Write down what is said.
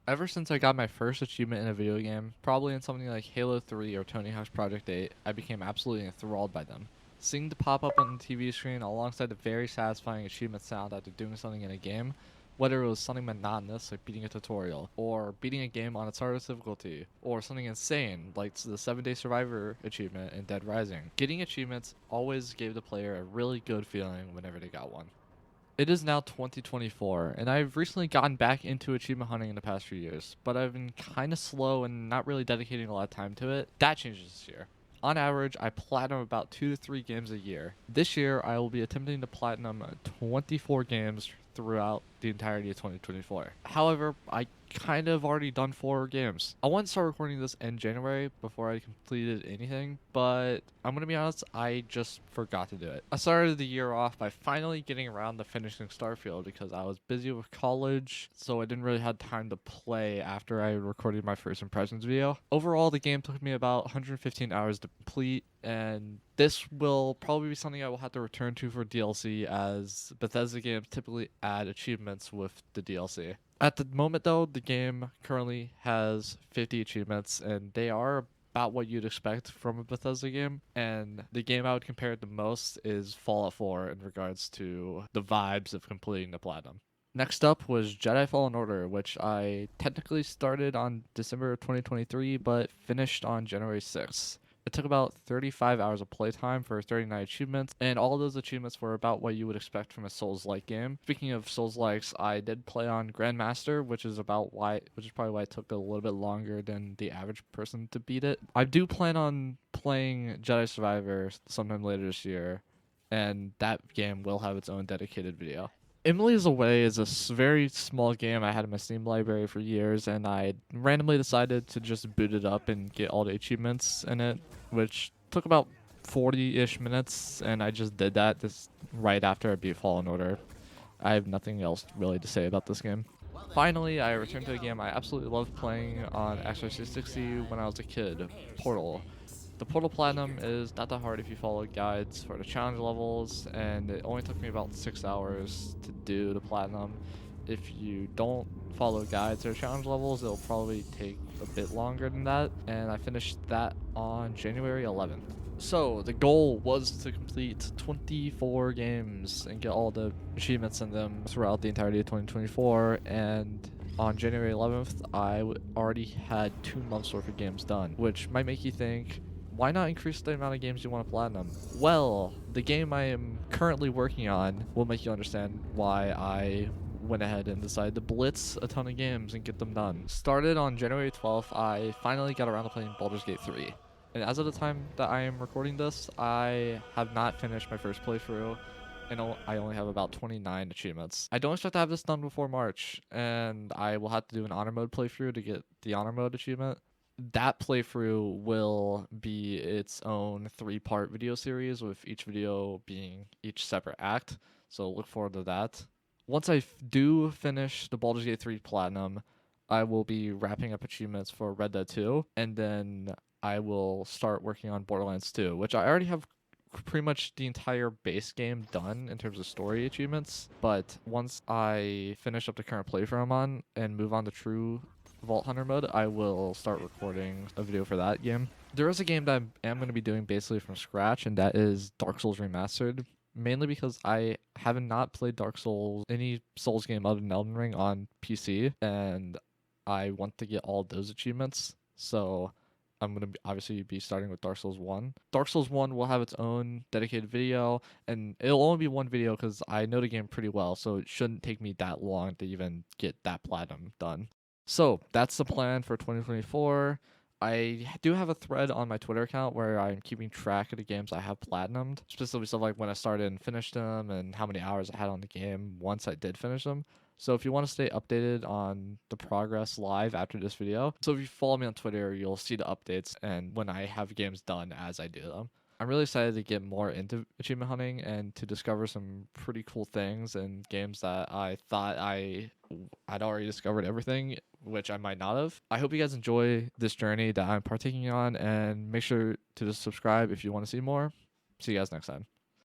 Ever since I got my first achievement in a video game, probably in something like Halo 3 or Tony Hawk's Project 8, I became absolutely enthralled by them. Seeing the pop up on the TV screen alongside the very satisfying achievement sound after doing something in a game, whether it was something monotonous like beating a tutorial, or beating a game on its hardest difficulty, or something insane like the 7-Day Survivor achievement in Dead Rising, getting achievements always gave the player a really good feeling whenever they got one. It is now 2024, and I've recently gotten back into achievement hunting in the past few years, but I've been kind of slow and not really dedicating a lot of time to it. That changes this year. On average, I platinum about 2 to 3 games a year. This year, I will be attempting to platinum 24 games throughout the entirety of 2024. However, I kind of already done 4 games. I wanted to start recording this in January before I completed anything, but I'm gonna be honest, I just forgot to do it. I started the year off by finally getting around to finishing Starfield because I was busy with college, so I didn't really have time to play after I recorded my first impressions video. Overall, the game took me about 115 hours to complete, and this will probably be something I will have to return to for DLC, as Bethesda games typically add achievements with the DLC. At the moment, though, the game currently has 50 achievements, and they are about what you'd expect from a Bethesda game. And the game I would compare it the most is Fallout 4 in regards to the vibes of completing the platinum. Next up was Jedi Fallen Order, which I technically started on December 2023, but finished on January 6th. It took about 35 hours of playtime for 39 achievements, and all of those achievements were about what you would expect from a Souls-like game. Speaking of Souls-likes, I did play on Grandmaster, which is probably why it took a little bit longer than the average person to beat it. I do plan on playing Jedi Survivor sometime later this year, and that game will have its own dedicated video. Emily's Away is a very small game I had in my Steam library for years, and I randomly decided to just boot it up and get all the achievements in it, which took about 40-ish minutes, and I just did that just right after I beat Fallen Order. I have nothing else really to say about this game. Finally, I returned to a game I absolutely loved playing on Xbox 360 when I was a kid, Portal. The Portal Platinum is not that hard if you follow guides for the challenge levels, and it only took me about 6 hours to do the Platinum. If you don't follow guides or challenge levels, it'll probably take a bit longer than that, and I finished that on January 11th. So, the goal was to complete 24 games and get all the achievements in them throughout the entirety of 2024, and on January 11th, I already had 2 months worth of games done, which might make you think, why not increase the amount of games you want to platinum? Well, the game I am currently working on will make you understand why I went ahead and decided to blitz a ton of games and get them done. Started on January 12th, I finally got around to playing Baldur's Gate 3. And as of the time that I am recording this, I have not finished my first playthrough, and I only have about 29 achievements. I don't expect to have this done before March, and I will have to do an honor mode playthrough to get the honor mode achievement. That playthrough will be its own 3-part video series, with each video being each separate act, so look forward to that. Once I do finish the Baldur's Gate 3 Platinum, I will be wrapping up achievements for Red Dead 2, and then I will start working on Borderlands 2, which I already have pretty much the entire base game done in terms of story achievements. But once I finish up the current playthrough I'm on and move on to true Vault Hunter mode, I will start recording a video for that game. There is a game that I am going to be doing basically from scratch, and that is Dark Souls Remastered. Mainly because I have not played Dark Souls, any Souls game other than Elden Ring, on PC, and I want to get all those achievements. So I'm going to obviously be starting with Dark Souls 1. Dark Souls 1 will have its own dedicated video, and it'll only be one video because I know the game pretty well, so it shouldn't take me that long to even get that platinum done. So that's the plan for 2024. I do have a thread on my Twitter account where I'm keeping track of the games I have platinumed, specifically stuff like when I started and finished them and how many hours I had on the game once I did finish them. So if you want to stay updated on the progress live after this video, so if you follow me on Twitter, you'll see the updates and when I have games done as I do them. I'm really excited to get more into achievement hunting and to discover some pretty cool things and games that I thought I'd already discovered everything, which I might not have. I hope you guys enjoy this journey that I'm partaking on, and make sure to just subscribe if you want to see more. See you guys next time.